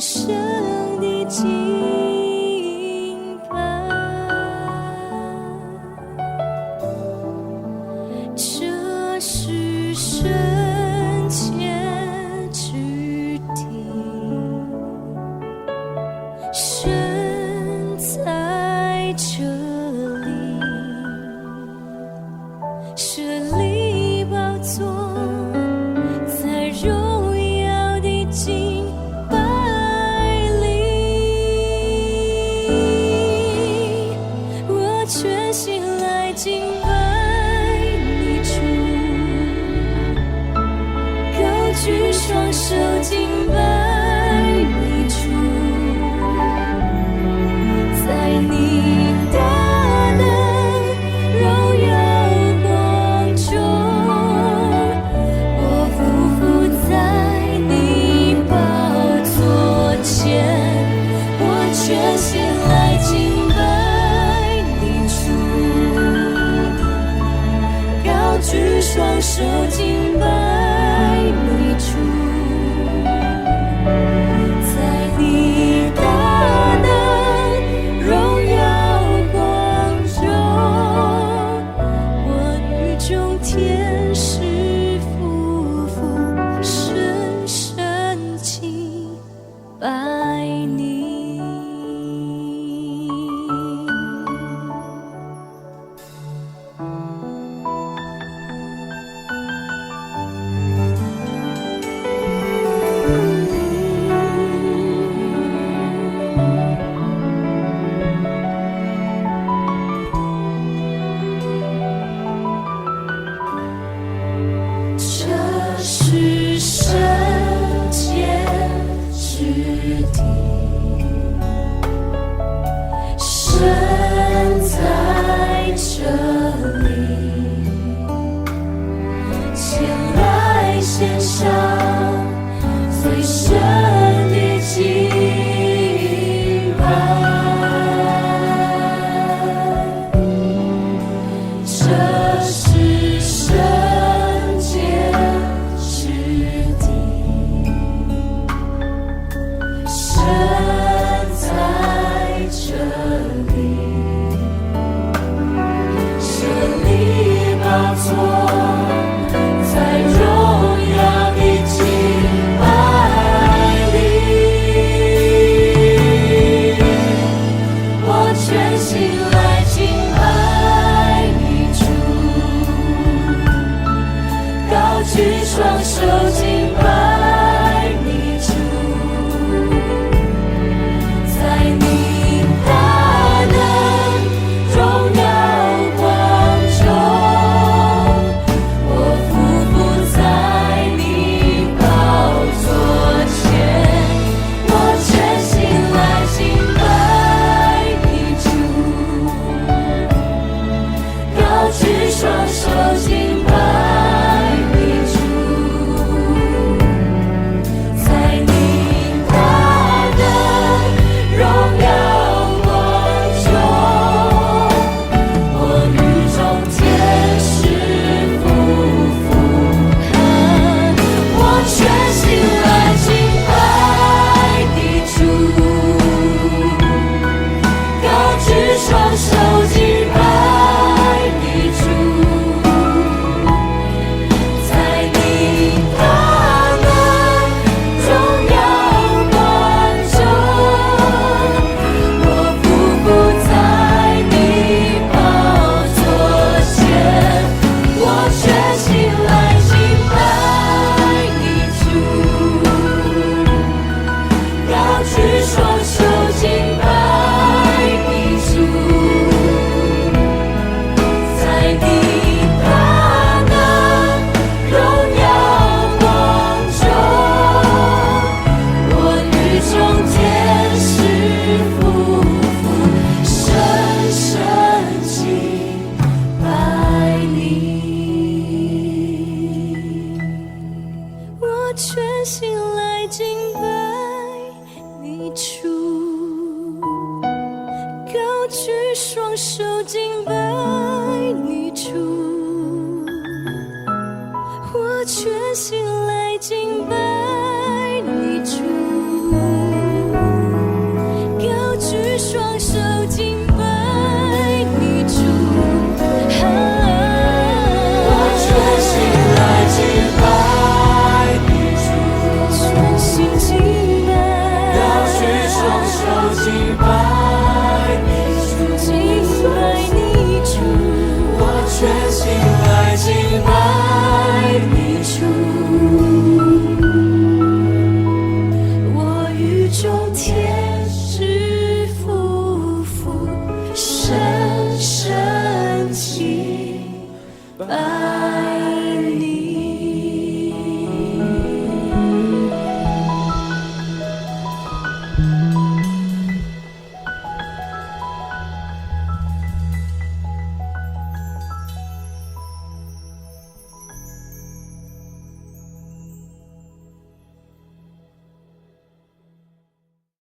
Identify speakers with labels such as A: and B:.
A: 生的敬拜，这是圣洁之地，神在这里，设立宝座，在荣耀的敬拜里，我全心来敬拜你主，高举双手敬拜你主，在你大能荣耀光中，我匍匐在你宝座前，我全心来敬拜你主，高举双手敬拜你主，在你大能荣耀光中，我与众天使夫妇深深敬拜你。这是圣洁之地，神在这里，前来献上最深的敬拜。这是圣洁之地，神在这里，设立宝座，在荣耀的敬拜里，我全心来敬拜你主，高举双手敬拜你主，在你大能荣耀光中，我匍匐在你宝座前，我全心来敬拜你主，高举双手敬拜你主，在你大能荣耀光中，我与众天使夫妇我全心来敬拜你主，高举双手敬拜你主，在你大能荣耀光中，我匍匐在你宝座前，我全心来敬拜你主，高举双手敬拜你主，在你大能荣耀光中，我与众天使夫妇深深敬拜你，我全心来敬拜你主，高举双手敬拜你主，我全心来敬拜你主。拜。